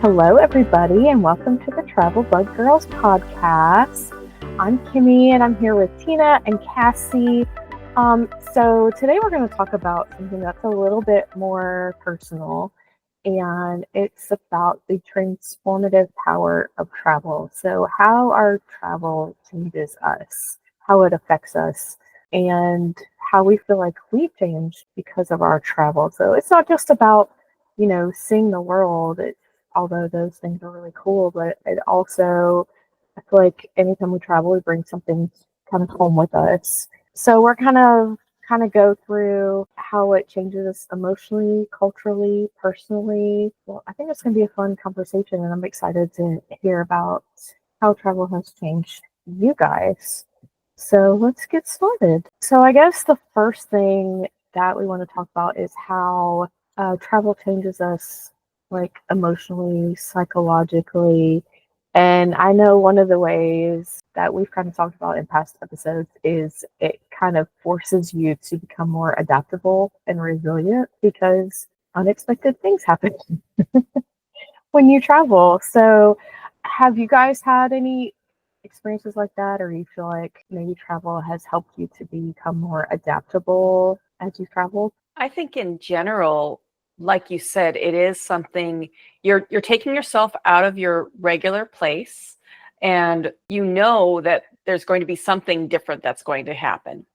Hello, everybody, and welcome to the Travel Bug Girls podcast. I'm Kimmy, and I'm here with Tina and Cassie. So today we're going to talk about something that's a little bit more personal, and it's about the transformative power of travel. So how our travel changes us, how it affects us, and how we feel like we've changed because of our travel. So it's not just about, seeing the world. Although those things are really cool, but it also, I feel like anytime we travel, we bring something kind of home with us. So we're kind of go through how it changes us emotionally, culturally, personally. Well, I think it's going to be a fun conversation, and I'm excited to hear about how travel has changed you guys. So let's get started. So I guess the first thing that we want to talk about is how travel changes us, like emotionally, psychologically. And I know one of the ways that we've kind of talked about in past episodes is it kind of forces you to become more adaptable and resilient because unexpected things happen when you travel. So, have you guys had any experiences like that, or you feel like maybe travel has helped you to become more adaptable as you've traveled? I think in general, like you said, it is something you're taking yourself out of your regular place, and you know that there's going to be something different that's going to happen.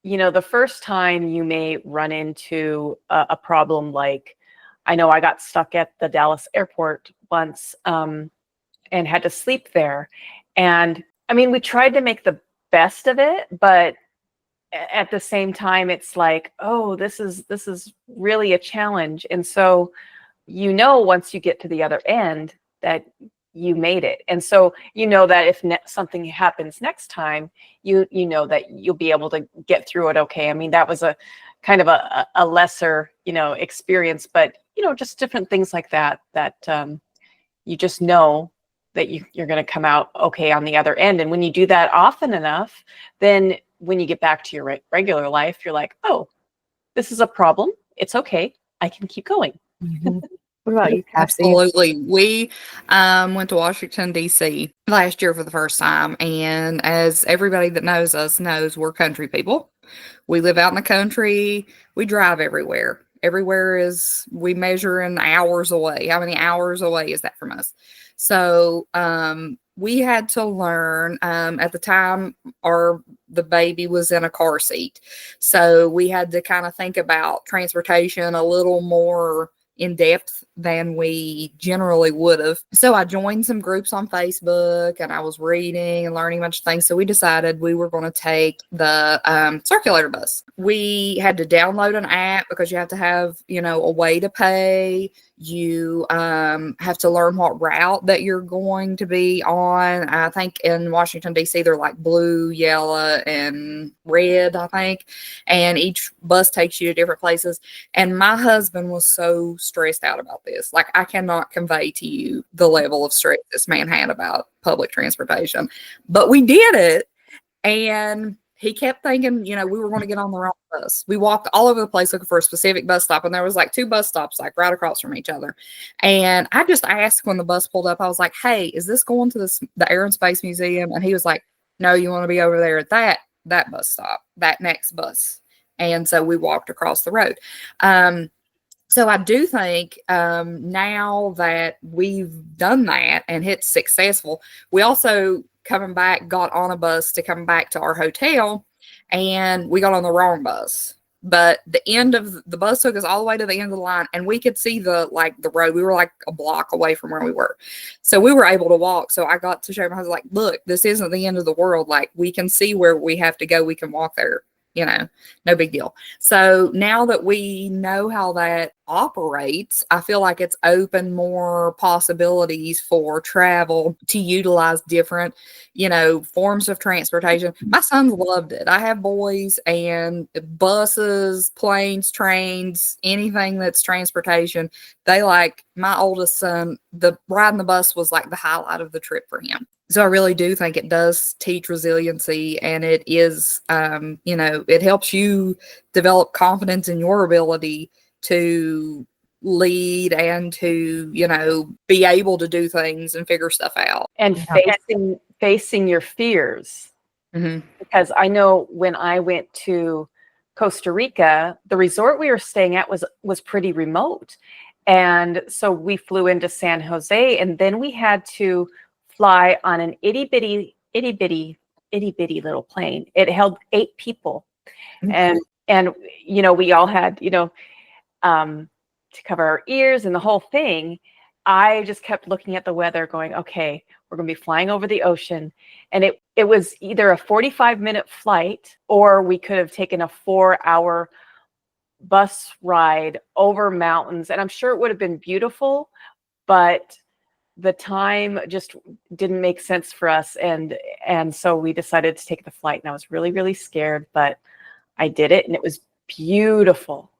The first time you may run into a problem, like I know I got stuck at the Dallas airport once, and had to sleep there. And I mean, we tried to make the best of it, but at the same time it's like, oh, this is really a challenge. And so once you get to the other end that you made it. And so that if something happens next time, you know that you'll be able to get through it okay. I mean, that was a kind of a lesser experience, but just different things like that you just know that you're going to come out okay on the other end. And when you do that often enough, then when you get back to your regular life, you're like, oh, this is a problem. It's okay. I can keep going. Mm-hmm. What about you, Cassie? Absolutely. We went to Washington, D.C. last year for the first time. And as everybody that knows us knows, we're country people. We live out in the country. We drive everywhere. Everywhere we measure in hours away. How many hours away is that from us? So we had to learn at the time the baby was in a car seat. So we had to kind of think about transportation a little more in depth than we generally would have. So I joined some groups on Facebook and I was reading and learning a bunch of things. So we decided we were going to take the circulator bus. We had to download an app because you have to have, a way to pay. You have to learn what route that you're going to be on. I think in Washington, D.C., they're like blue, yellow, and red, I think. And each bus takes you to different places. And my husband was so stressed out about this. Like, I cannot convey to you the level of stress this man had about public transportation. But we did it. And he kept thinking, we were going to get on the wrong bus. We walked all over the place looking for a specific bus stop, and there was like two bus stops like right across from each other. And I just asked when the bus pulled up, I was like, hey, is this going to the Air and Space Museum? And he was like, no, you want to be over there at that bus stop, that next bus. And so we walked across the road. So I do think now that we've done that and it's successful, we also coming back got on a bus to come back to our hotel, and we got on the wrong bus. But the end of the bus took us all the way to the end of the line, and we could see the road. We were like a block away from where we were. So we were able to walk. So I got to show my husband, like, look, this isn't the end of the world. Like, we can see where we have to go. We can walk there. No big deal. So now that we know how that operates, I feel like it's opened more possibilities for travel to utilize different, forms of transportation. My sons loved it. I have boys, and buses, planes, trains, anything that's transportation, they like. My oldest son, the riding the bus was like the highlight of the trip for him. So I really do think it does teach resiliency, and it is, it helps you develop confidence in your ability to lead and to, be able to do things and figure stuff out. And facing your fears. Mm-hmm. Because I know when I went to Costa Rica, the resort we were staying at was pretty remote. And so we flew into San Jose, and then we had to fly on an itty bitty little plane. It held 8 people. Mm-hmm. And we all had, to cover our ears and the whole thing. I just kept looking at the weather going, okay, we're going to be flying over the ocean. And it was either a 45-minute flight, or we could have taken a 4-hour bus ride over mountains. And I'm sure it would have been beautiful, but the time just didn't make sense for us. And so we decided to take the flight, and I was really, really scared, but I did it, and it was beautiful,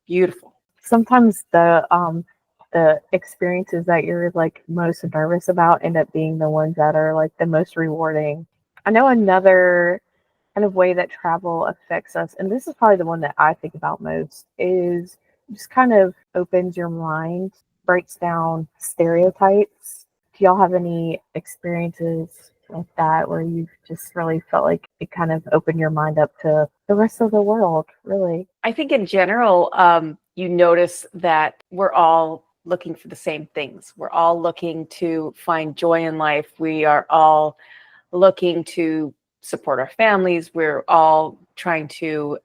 beautiful. Sometimes the experiences that you're like most nervous about end up being the ones that are like the most rewarding. I know another kind of way that travel affects us, and this is probably the one that I think about most, is just kind of opens your mind, breaks down stereotypes. Do y'all have any experiences like that where you've just really felt like it kind of opened your mind up to the rest of the world, really? I think in general, you notice that we're all looking for the same things. We're all looking to find joy in life. We are all looking to support our families. We're all trying to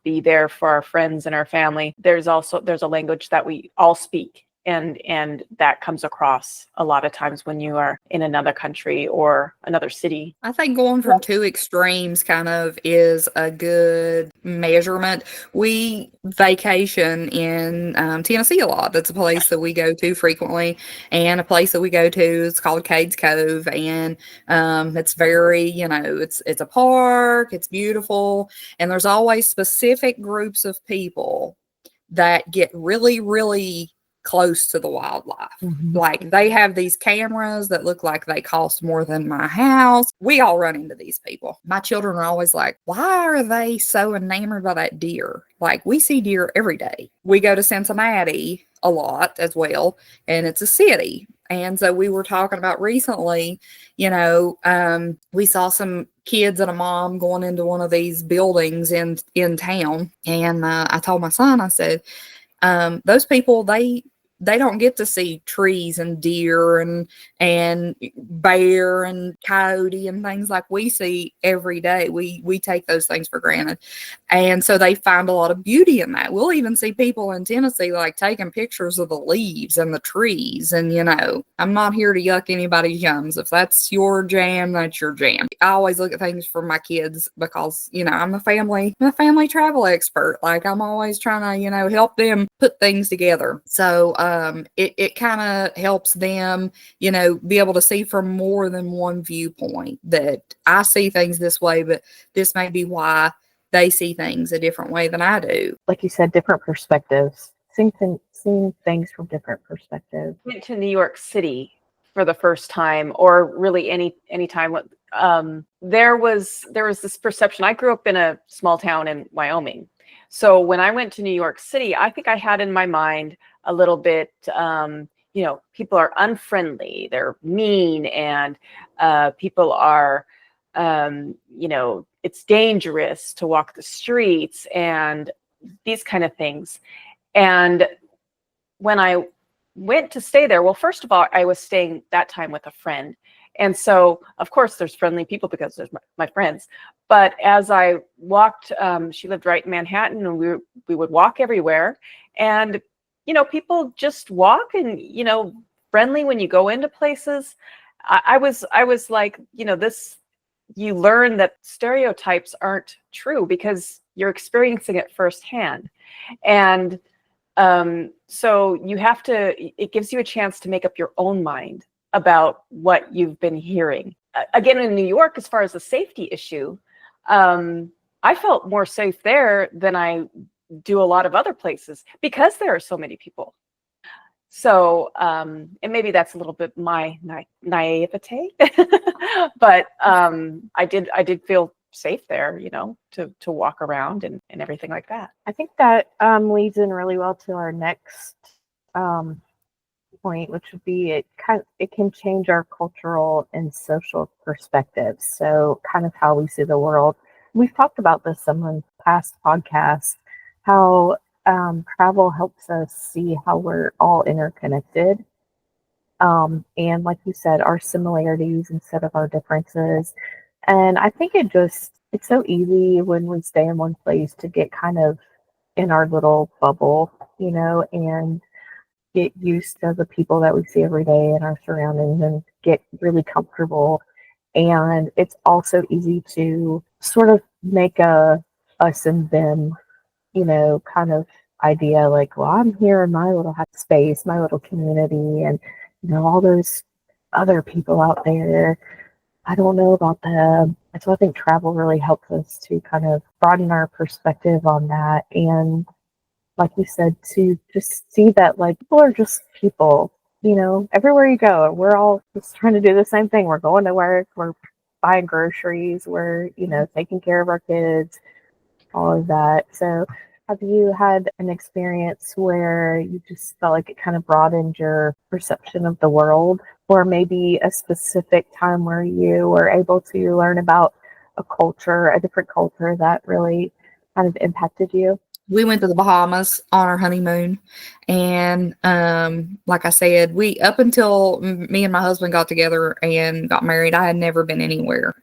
be there for our friends and our family. There's a language that we all speak. And that comes across a lot of times when you are in another country or another city. I think going from two extremes kind of is a good measurement. We vacation in Tennessee a lot. That's a place that we go to frequently. And a place that we go to is called Cades Cove. And it's very, it's a park. It's beautiful. And there's always specific groups of people that get really, really close to the wildlife. Mm-hmm. Like, they have these cameras that look like they cost more than my house. We all run into these people. My children are always like, why are they so enamored by that deer? Like, we see deer every day. We go to Cincinnati a lot as well, and it's a city. And so we were talking about recently, we saw some kids and a mom going into one of these buildings in town. And I told my son, I said, those people, they don't get to see trees and deer and bear and coyote and things like we see every day. We take those things for granted. And so they find a lot of beauty in that. We'll even see people in Tennessee like taking pictures of the leaves and the trees. And, I'm not here to yuck anybody's yums. If that's your jam, that's your jam. I always look at things for my kids because, I'm a family travel expert. Like, I'm always trying to, help them put things together. So it kind of helps them, be able to see from more than one viewpoint, that I see things this way, but this may be why they see things a different way than I do. Like you said, different perspectives. Seeing things from different perspectives. I went to New York City for the first time, or really any time. There was this perception. I grew up in a small town in Wyoming. So when I went to New York City, I think I had in my mind a little bit, people are unfriendly, they're mean, and people are, it's dangerous to walk the streets and these kind of things. And when I went to stay there, well, first of all, I was staying that time with a friend. And so, of course, there's friendly people because there's my friends. But as I walked, she lived right in Manhattan, and we would walk everywhere. And, people just walk and, friendly when you go into places. I was like, you learn that stereotypes aren't true because you're experiencing it firsthand. And so it gives you a chance to make up your own mind about what you've been hearing. Again, in New York, as far as the safety issue, I felt more safe there than I do a lot of other places because there are so many people. So, and maybe that's a little bit my naivete, but I did feel safe there, to walk around and everything like that. I think that leads in really well to our next point, which would be it can change our cultural and social perspectives. So kind of how we see the world. We've talked about this some in past podcasts, how travel helps us see how we're all interconnected. And like you said, our similarities instead of our differences. And I think it's so easy when we stay in one place to get kind of in our little bubble, and get used to the people that we see every day in our surroundings and get really comfortable. And it's also easy to sort of make a us and them, kind of idea like, well, I'm here in my little space, my little community, and all those other people out there, I don't know about them. And so I think travel really helps us to kind of broaden our perspective on that. And like you said, to just see that like people are just people, everywhere you go, we're all just trying to do the same thing. We're going to work, we're buying groceries, we're, taking care of our kids, all of that. So have you had an experience where you just felt like it kind of broadened your perception of the world, or maybe a specific time where you were able to learn about a different culture that really kind of impacted you? We went to the Bahamas on our honeymoon, and like I said, we up until me and my husband got together and got married, I had never been anywhere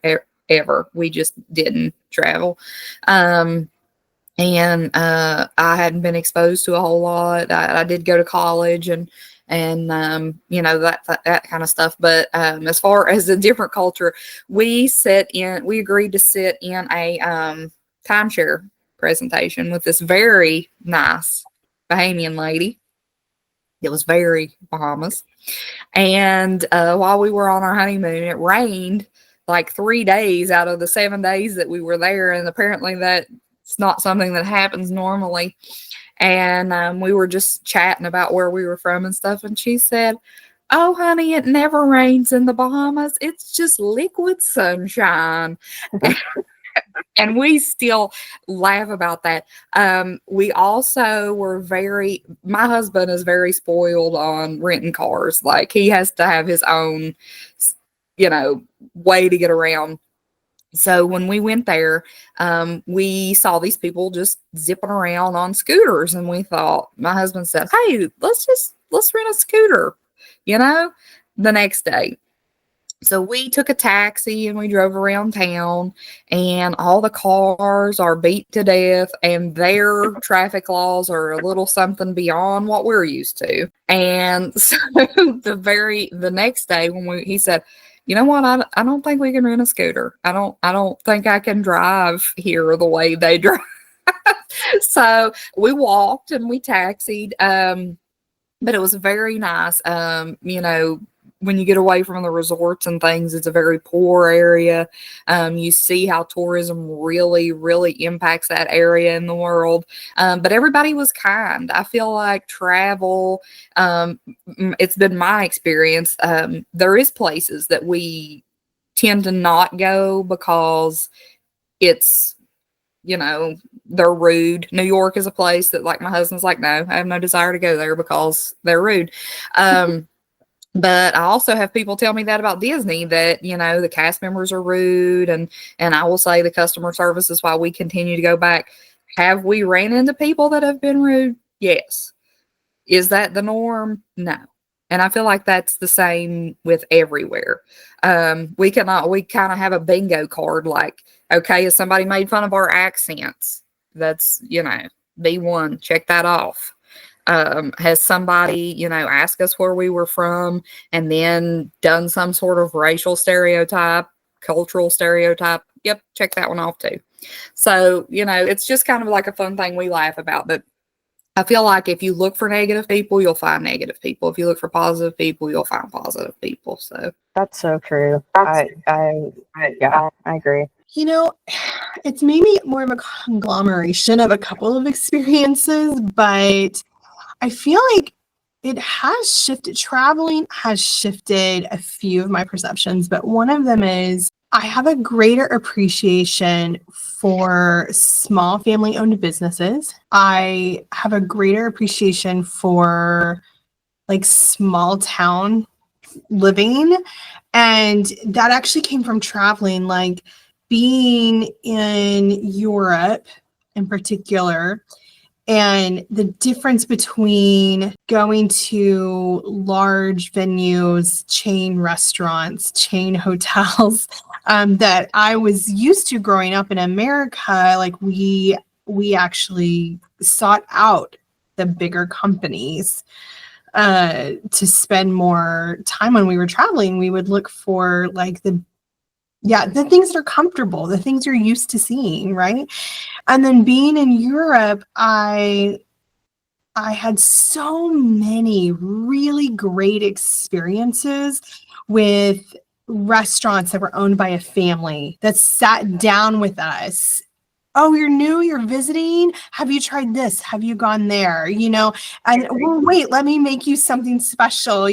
ever. We just didn't travel. And I hadn't been exposed to a whole lot. I did go to college and that kind of stuff. But as far as a different culture, we agreed to sit in a timeshare presentation with this very nice Bahamian lady. It was very Bahamas. And while we were on our honeymoon, it rained like 3 days out of the 7 days that we were there. And apparently that's not something that happens normally. And we were just chatting about where we were from and stuff. And she said, "Oh, honey, it never rains in the Bahamas. It's just liquid sunshine." And we still laugh about that. We also my husband is very spoiled on renting cars. Like he has to have his own, way to get around. So when we went there, we saw these people just zipping around on scooters. And my husband said, "Hey, let's rent a scooter, the next day." So we took a taxi and we drove around town, and all the cars are beat to death and their traffic laws are a little something beyond what we're used to. And so the next day he said, "You know what? I don't think we can rent a scooter. I don't think I can drive here the way they drive." So we walked and we taxied. But it was very nice. When you get away from the resorts and things, it's a very poor area. You see how tourism really, really impacts that area in the world. But everybody was kind. I feel like travel, it's been my experience. There is places that we tend to not go because it's, they're rude. New York is a place that like my husband's like, "No, I have no desire to go there because they're rude." But I also have people tell me that about Disney, that, the cast members are rude, and I will say the customer service is why we continue to go back. Have we ran into people that have been rude? Yes. Is that the norm? No. And I feel like that's the same with everywhere. We kind of have a bingo card, like, okay, has somebody made fun of our accents? That's, B1, check that off. Has somebody, asked us where we were from and then done some sort of racial stereotype, cultural stereotype? Yep, check that one off too. So, it's just kind of like a fun thing we laugh about. But I feel like if you look for negative people, you'll find negative people. If you look for positive people, you'll find positive people. So that's so true. Yeah, I agree. It's maybe more of a conglomeration of a couple of experiences, but I feel like traveling has shifted a few of my perceptions, but one of them is I have a greater appreciation for small family-owned businesses. I have a greater appreciation for like small town living. And that actually came from traveling, like being in Europe in particular. And the difference between going to large venues, chain restaurants, chain hotels, that I was used to growing up in America, like we actually sought out the bigger companies to spend more time when we were traveling. We would look for like the things that are comfortable, the things you're used to seeing, right? And then being in Europe, I had so many really great experiences with restaurants that were owned by a family that sat down with us. Oh, you're new, you're visiting. Have you tried this? Have you gone there? And well, wait, let me make you something special,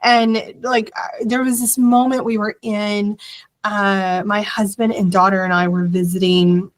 And like there was this moment we were in, my husband and daughter and I were visiting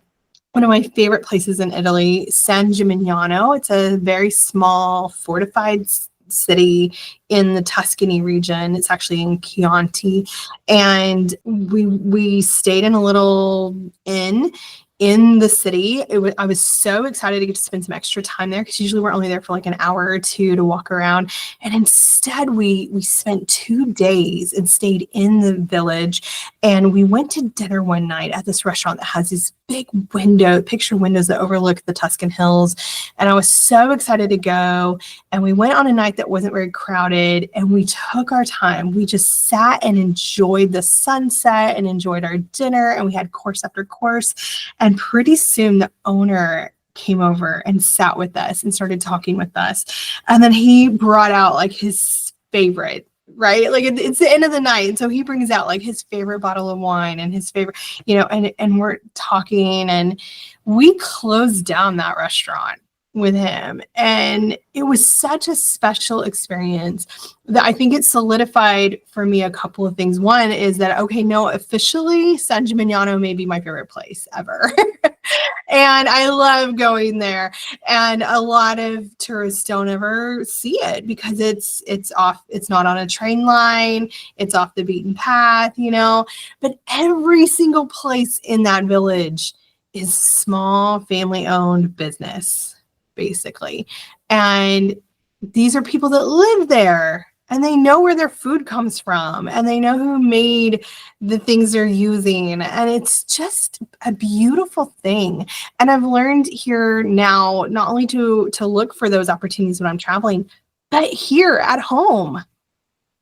one of my favorite places in Italy, San Gimignano. It's a very small fortified city in the Tuscany region. It's actually in Chianti. And we stayed in a little inn in the city. I was so excited to get to spend some extra time there because usually we're only there for like an hour or two to walk around. And instead we spent 2 days and stayed in the village. And we went to dinner one night at this restaurant that has these big picture windows that overlook the Tuscan hills. And I was so excited to go. And we went on a night that wasn't very crowded, and we took our time. We just sat and enjoyed the sunset and enjoyed our dinner. And we had course after course. And pretty soon the owner came over and sat with us and started talking with us. And then he brought out like his favorite, right? Like it's the end of the night. And so he brings out like his favorite bottle of wine and his favorite, and we're talking, and we closed down that restaurant with him. And it was such a special experience that I think it solidified for me a couple of things. One is that, okay, no, officially San Gimignano may be my favorite place ever. And I love going there. And a lot of tourists don't ever see it because it's not on a train line, it's off the beaten path, But every single place in that village is small family-owned business, basically. And these are people that live there, and they know where their food comes from, and they know who made the things they're using. And it's just a beautiful thing. And I've learned here now not only to look for those opportunities when I'm traveling, but here at home.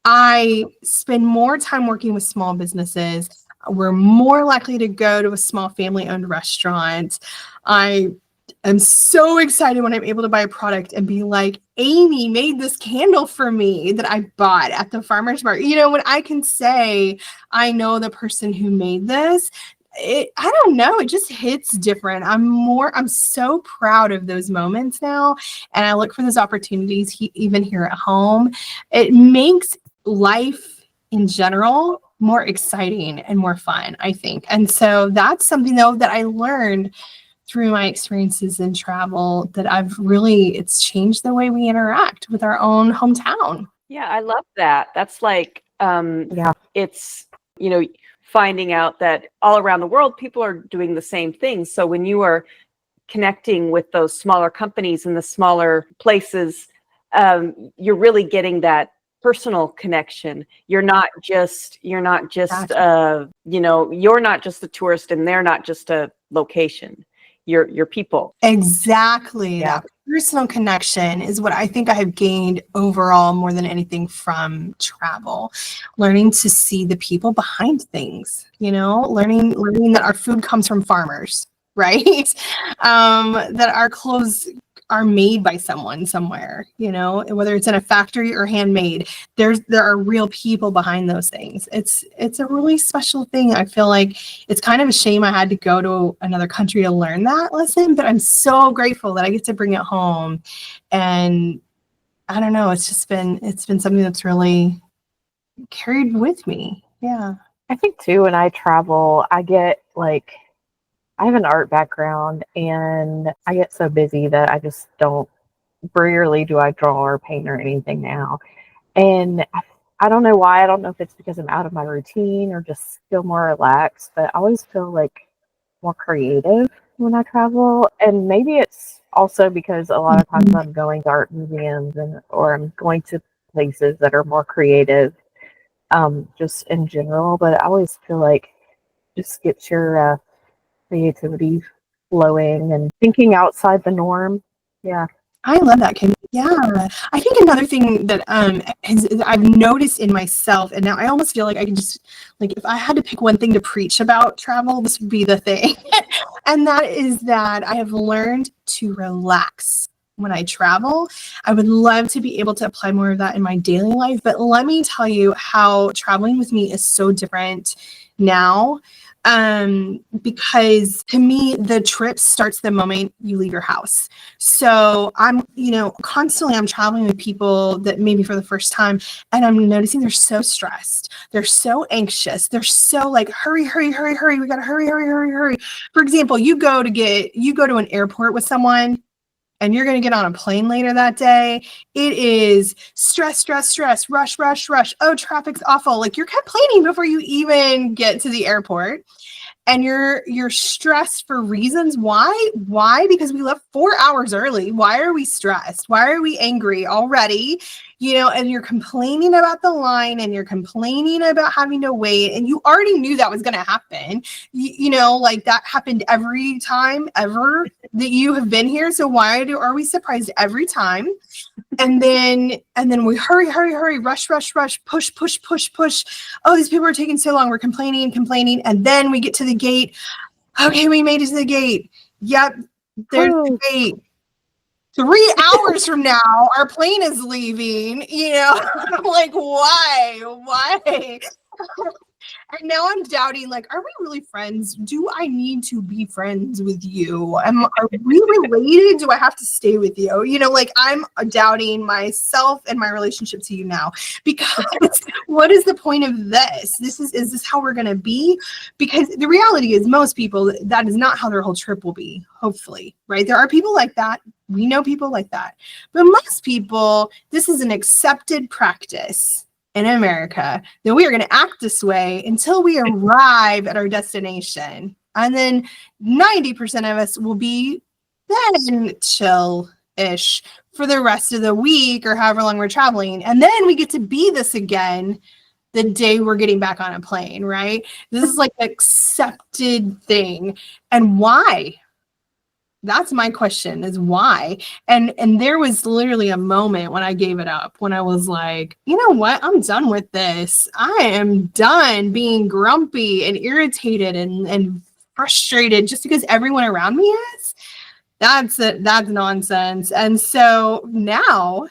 I spend more time working with small businesses. We're more likely to go to a small family-owned restaurant. I'm so excited when I'm able to buy a product and be like, Amy made this candle for me that I bought at the farmer's market. When I can say, I know the person who made this, I don't know, it just hits different. I'm so proud of those moments now. And I look for those opportunities even here at home. It makes life in general more exciting and more fun, I think. And so that's something though that I learned through my experiences in travel, that it's changed the way we interact with our own hometown. Yeah, I love that. That's like, it's, finding out that all around the world, people are doing the same thing. So when you are connecting with those smaller companies in the smaller places, you're really getting that personal connection. You're not just, you're not just a tourist, and they're not just a location. Your people. Exactly. Yeah. That personal connection is what I think I have gained overall more than anything from travel. Learning to see the people behind things, learning that our food comes from farmers, right? That our clothes are made by someone somewhere, whether it's in a factory or handmade. There are real people behind those things. It's a really special thing. I feel like it's kind of a shame I had to go to another country to learn that lesson, but I'm so grateful that I get to bring it home. And I don't know, it's been something that's really carried with me. Yeah. I think too, when I travel, I get like, I have an art background, and I get so busy that I just don't rarely do I draw or paint or anything now. And I don't know why. I don't know if it's because I'm out of my routine or just feel more relaxed, but I always feel like more creative when I travel. And maybe it's also because a lot of times I'm going to art museums or I'm going to places that are more creative, just in general. But I always feel like just get your creativity flowing and thinking outside the norm. Yeah. I love that, Kim. Yeah. I think another thing that I've noticed in myself, and now I almost feel like I can just, like, if I had to pick one thing to preach about travel, this would be the thing. And that is that I have learned to relax when I travel. I would love to be able to apply more of that in my daily life, but let me tell you how traveling with me is so different now. Because to me, the trip starts the moment you leave your house. So I'm, constantly I'm traveling with people that maybe for the first time, and I'm noticing they're so stressed. They're so anxious. They're so like, hurry, hurry, hurry, hurry. We got to hurry, hurry, hurry, hurry. For example, you go to an airport with someone and you're going to get on a plane later that day. It is stress, stress, stress, rush, rush, rush. Oh, traffic's awful. Like, you're complaining before you even get to the airport. And you're stressed for reasons. Why? Because we left 4 hours early. Why are we stressed? Why are we angry already? And you're complaining about the line, and you're complaining about having to wait, and you already knew that was going to happen. Like, that happened every time ever that you have been here. So why are we surprised every time? And then we hurry, hurry, hurry, rush, rush, rush, push, push, push, push. Oh, these people are taking so long. We're complaining. And then we get to the gate. Okay, we made it to the gate. Yep, there's the gate. 3 hours from now, our plane is leaving. I'm like, why? And now I'm doubting, like, are we really friends? Do I need to be friends with you? Are we related? Do I have to stay with you? Like, I'm doubting myself and my relationship to you now, because what is the point of this? Is this how we're going to be? Because the reality is, most people, that is not how their whole trip will be, hopefully, right? There are people like that. We know people like that. But most people, this is an accepted practice in America, that we are going to act this way until we arrive at our destination. And then 90% of us will be then chill-ish for the rest of the week or however long we're traveling. And then we get to be this again the day we're getting back on a plane, right? This is like an accepted thing. And why? That's my question, is why? And there was literally a moment when I gave it up, when I was like, you know what? I'm done with this. I am done being grumpy and irritated and frustrated just because everyone around me is. That's nonsense. And so now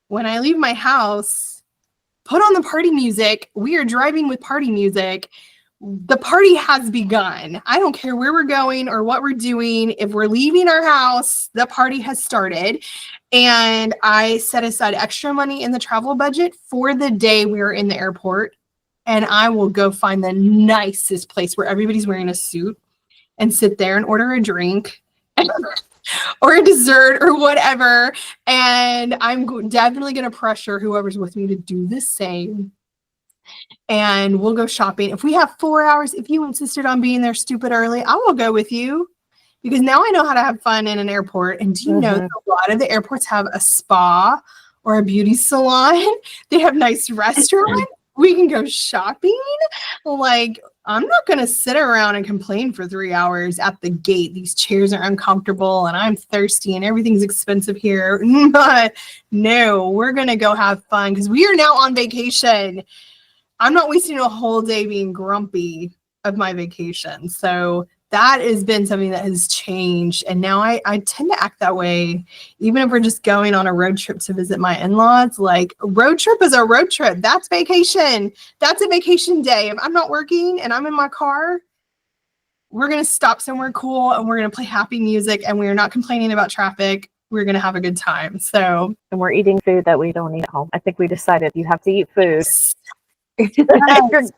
when I leave my house, put on the party music. We are driving with party music. The party has begun. I don't care where we're going or what we're doing. If we're leaving our house, the party has started. And I set aside extra money in the travel budget for the day we are in the airport. And I will go find the nicest place where everybody's wearing a suit and sit there and order a drink or a dessert or whatever. And I'm definitely going to pressure whoever's with me to do the same. And we'll go shopping. If we have 4 hours, if you insisted on being there stupid early, I will go with you, because now I know how to have fun in an airport. And do you know that a lot of the airports have a spa or a beauty salon? They have nice restaurants. We can go shopping. Like, I'm not going to sit around and complain for 3 hours at the gate. These chairs are uncomfortable and I'm thirsty and everything's expensive here. No, we're going to go have fun because we are now on vacation. I'm not wasting a whole day being grumpy of my vacation. So that has been something that has changed. And now I tend to act that way, even if we're just going on a road trip to visit my in-laws. Like, a road trip is a road trip. That's vacation. That's a vacation day. If I'm not working and I'm in my car, we're going to stop somewhere cool and we're going to play happy music and we're not complaining about traffic. We're going to have a good time. So, and we're eating food that we don't eat at home. I think we decided you have to eat food. Yes,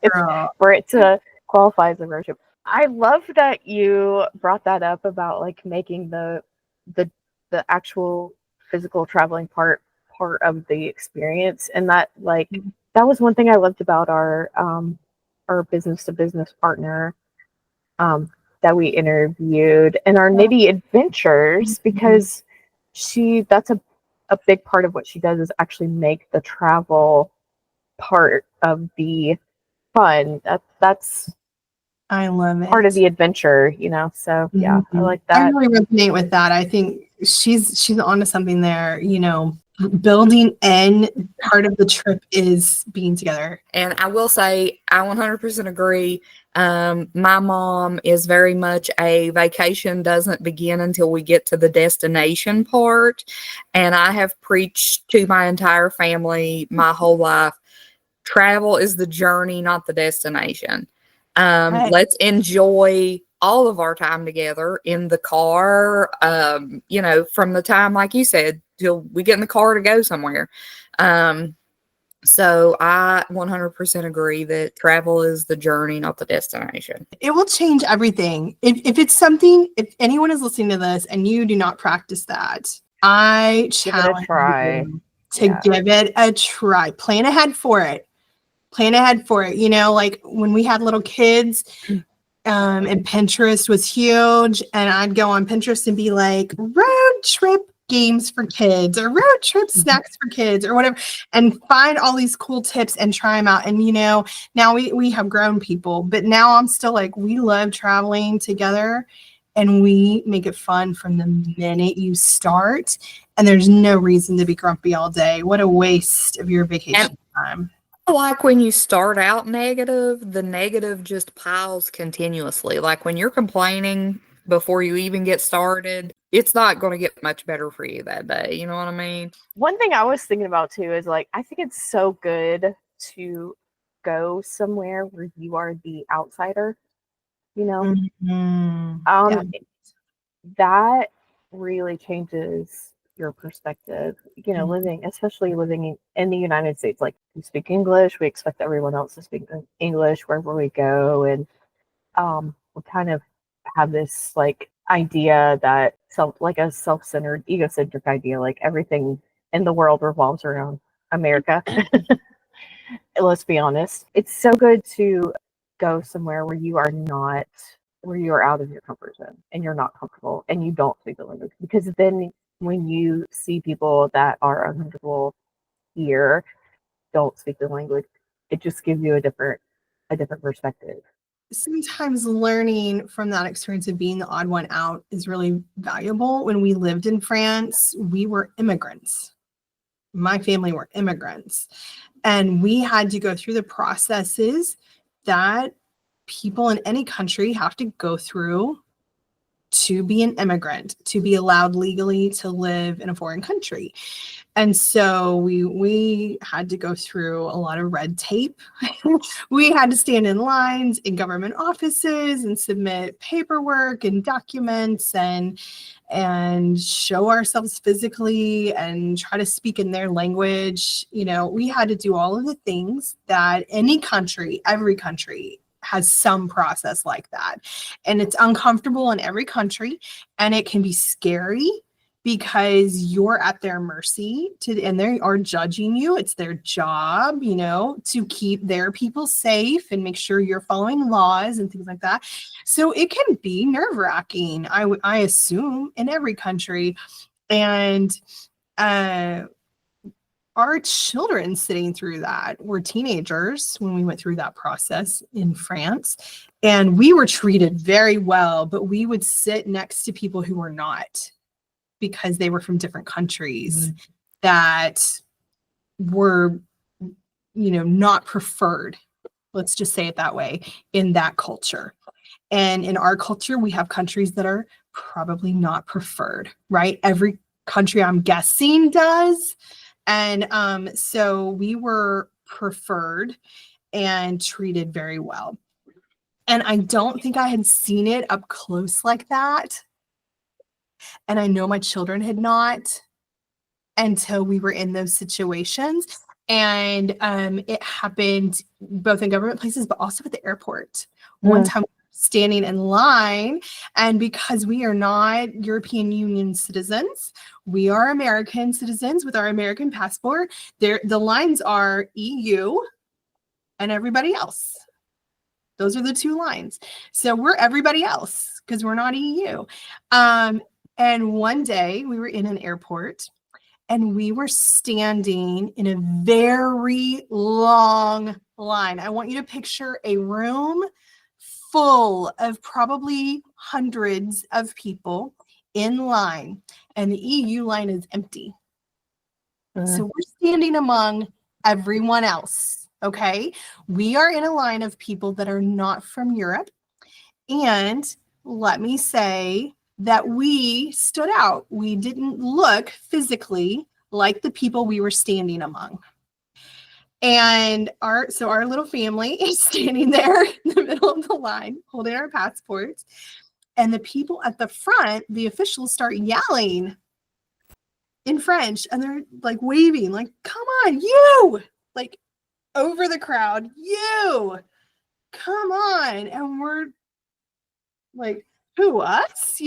for it to qualify as a road trip. I love that you brought that up about like making the actual physical traveling part of the experience. And that that was one thing I loved about our business to business partner that we interviewed and our Nitty Adventures, because that's a big part of what she does is actually make the travel part of the fun. That's I love it. part of the adventure, you know. So yeah, I like I that. really resonate with that. I think she's onto something there, you know. Building in part of the trip is being together. And I will say, I 100% agree. My mom is very much a vacation doesn't begin until we get to the destination part. And I have preached to my entire family my whole life. Travel is the journey, not the destination. Right. Let's enjoy all of our time together in the car, you know, from the time, like you said, till we get in the car to go somewhere. So I 100% agree that travel is the journey, not the destination. It will change everything. If it's something, if anyone is listening to this and you do not practice that, I Give it a challenge try. you to give it a try. Plan ahead for it. Plan ahead for it. You know, like when we had little kids, and Pinterest was huge, and I'd go on Pinterest and be like, road trip games for kids or road trip snacks for kids or whatever, and find all these cool tips and try them out. And you know, now we have grown people, but now I'm still like, we love traveling together and we make it fun from the minute you start, and there's no reason to be grumpy all day. What a waste of your vacation time. Like when you start out negative, the negative just piles continuously. Like when you're complaining before you even get started, it's not going to get much better for you that day. You know what I mean? One thing I was thinking about too is like, I think it's so good to go somewhere where you are the outsider, you know. Yeah. That really changes your perspective, you know, especially living in the United States. Like, we speak English, we expect everyone else to speak English wherever we go, and we kind of have this like idea that a self-centered, egocentric idea, like everything in the world revolves around America. Let's be honest. It's so good to go somewhere where you are out of your comfort zone and you're not comfortable and you don't speak the language, because then when you see people that are uncomfortable here, don't speak the language, it just gives you a different perspective. Sometimes learning from that experience of being the odd one out is really valuable. When we lived in France, we were immigrants. My family were immigrants, and we had to go through the processes that people in any country have to go through to be an immigrant, to be allowed legally to live in a foreign country. And so we had to go through a lot of red tape. We had to stand in lines in government offices and submit paperwork and documents and show ourselves physically and try to speak in their language. You know, we had to do all of the things that any country, every country has some process like that. And it's uncomfortable in every country, and it can be scary because you're at their mercy and they are judging you. It's their job, you know, to keep their people safe and make sure you're following laws and things like that. So it can be nerve-wracking, I assume, in every country. And our children sitting through that were teenagers when we went through that process in France, and we were treated very well, but we would sit next to people who were not, because they were from different countries that were, you know, not preferred. Let's just say it that way, in that culture. And in our culture, we have countries that are probably not preferred, right? Every country, I'm guessing, does. And so we were preferred and treated very well. And I don't think I had seen it up close like that. And I know my children had not until we were in those situations. And it happened both in government places, but also at the airport. One time standing in line. And because we are not European Union citizens, we are American citizens with our American passport. The lines are EU and everybody else. Those are the two lines. So we're everybody else because we're not EU. And one day we were in an airport and we were standing in a very long line. I want you to picture a room full of probably hundreds of people in line, and the EU line is empty. So we're standing among everyone else, okay? We are in a line of people that are not from Europe, and let me say that we stood out. We didn't look physically like the people we were standing among. And our little family is standing there in the middle of the line, holding our passports. And the people at the front, the officials, start yelling in French, and they're like waving, like, come on, you, like over the crowd, you, come on. And we're like, who, us,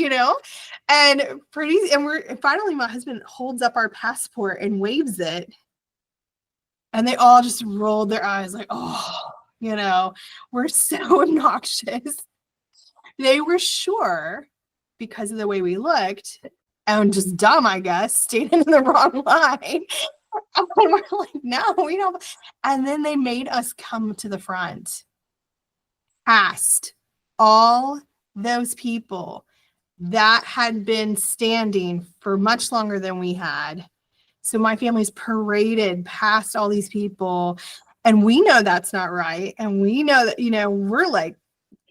and finally my husband holds up our passport and waves it, and they all just rolled their eyes like, oh, we're so obnoxious. They were sure, because of the way we looked, and just dumb, I guess, standing in the wrong line. And we're like, no, we don't. And then they made us come to the front, past all those people that had been standing for much longer than we had. So my family's paraded past all these people, and we know that's not right. And we know that, we're like,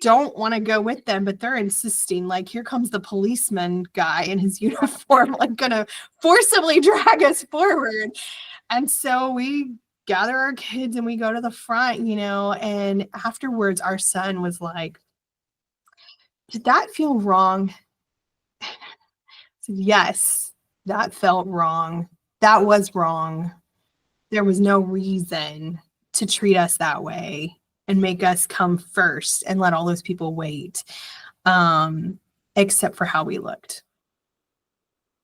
don't want to go with them, but they're insisting, like, here comes the policeman guy in his uniform, like gonna forcibly drag us forward. And so we gather our kids and we go to the front, and afterwards our son was like, did that feel wrong? I said, yes, that felt wrong. That was wrong. There was no reason to treat us that way and make us come first and let all those people wait, except for how we looked.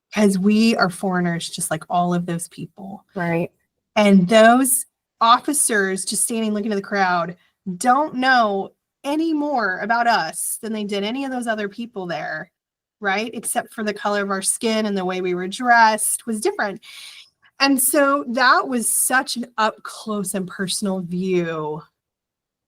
Because we are foreigners, just like all of those people. Right. And those officers just standing looking at the crowd don't know any more about us than they did any of those other people there, right? Except for the color of our skin and the way we were dressed was different. And so that was such an up close and personal view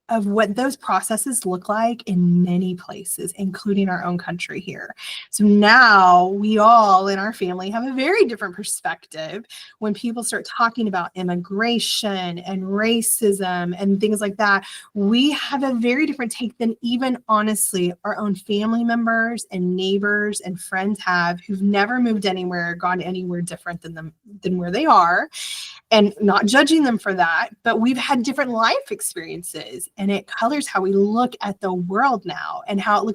of what those processes look like in many places, including our own country here. So now we all in our family have a very different perspective when people start talking about immigration and racism and things like that. We have a very different take than even, honestly, our own family members and neighbors and friends have, who've never moved anywhere, gone anywhere different than where they are. And not judging them for that, but we've had different life experiences, and it colors how we look at the world now and how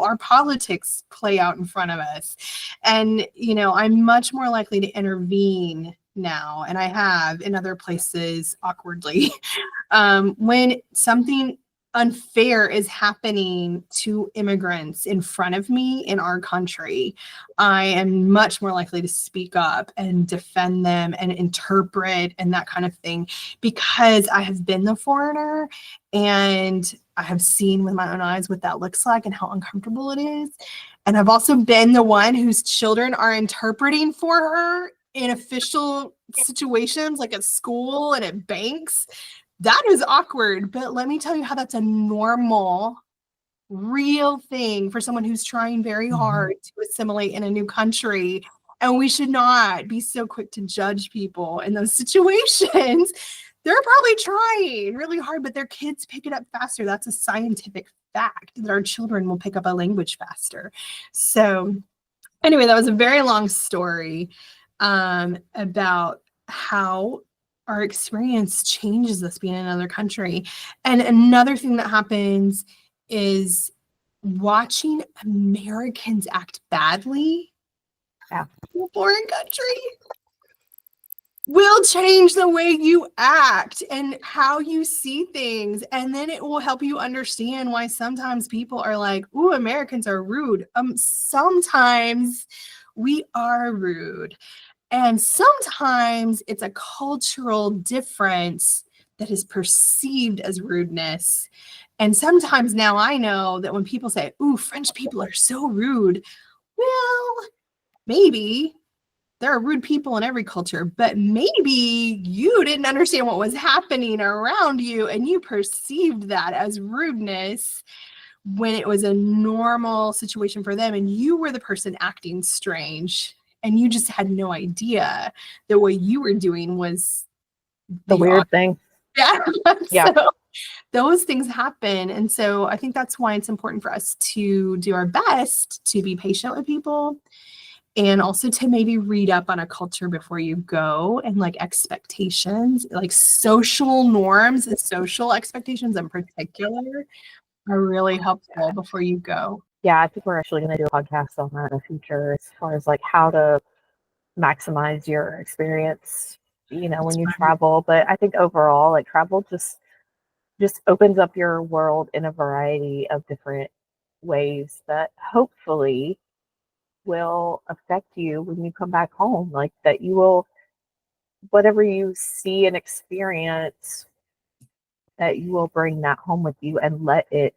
our politics play out in front of us. And, I'm much more likely to intervene now, and I have in other places awkwardly, when something unfair is happening to immigrants in front of me in our country. I am much more likely to speak up and defend them and interpret and that kind of thing, because I have been the foreigner and I have seen with my own eyes what that looks like and how uncomfortable it is. And I've also been the one whose children are interpreting for her in official situations, like at school and at banks. That is awkward, but let me tell you how that's a normal, real thing for someone who's trying very hard to assimilate in a new country. And we should not be so quick to judge people in those situations. They're probably trying really hard, but their kids pick it up faster. That's a scientific fact, that our children will pick up a language faster. So anyway, that was a very long story about how our experience changes us being in another country. And another thing that happens is watching Americans act badly in a foreign country. will change the way you act and how you see things. And then it will help you understand why sometimes people are like, ooh, Americans are rude. Sometimes we are rude. And sometimes it's a cultural difference that is perceived as rudeness. And sometimes now I know that when people say, ooh, French people are so rude, well, maybe there are rude people in every culture, but maybe you didn't understand what was happening around you and you perceived that as rudeness when it was a normal situation for them and you were the person acting strange and you just had no idea that what you were doing was The weird thing. yeah. Yeah. So those things happen. And so I think that's why it's important for us to do our best to be patient with people and also to maybe read up on a culture before you go and like expectations, like social norms and social expectations in particular are really helpful before you go. Yeah, I think we're actually going to do a podcast on that in the future as far as like how to maximize your experience, when you travel. But I think overall, like travel just opens up your world in a variety of different ways that hopefully will affect you when you come back home. Like that you will, whatever you see and experience, that you will bring that home with you and let it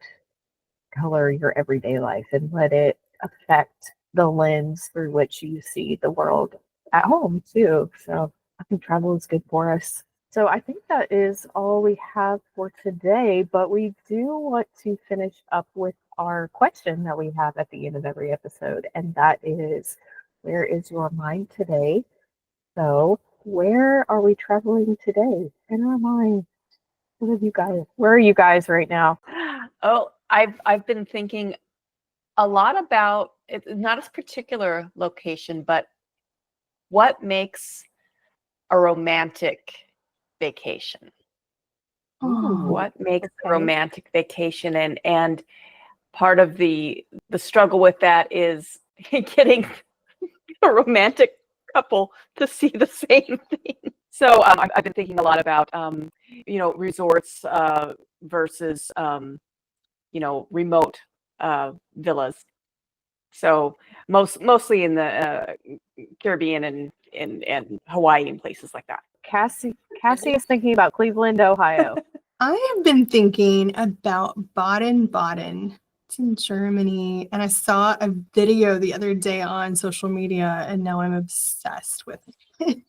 color your everyday life and let it affect the lens through which you see the world at home too. So I think travel is good for us. So I think that is all we have for today, but we do want to finish up with our question that we have at the end of every episode, and that is, where is your mind today? So where are we traveling today in our mind? What have you guys? Where are you guys right now? Oh, I've been thinking a lot about it, not a particular location, but what makes a romantic vacation? Oh, What makes a okay. romantic vacation? And part of the struggle with that is getting a romantic couple to see the same thing. So I've been thinking a lot about resorts versus remote villas. So mostly in the Caribbean and Hawaii and places like that. Cassie is thinking about Cleveland, Ohio. I have been thinking about Baden-Baden. It's in Germany. And I saw a video the other day on social media, and now I'm obsessed with it.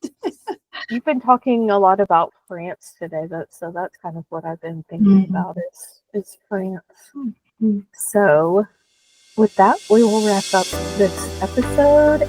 You've been talking a lot about France today, so that's kind of what I've been thinking about is France. So with that, we will wrap up this episode.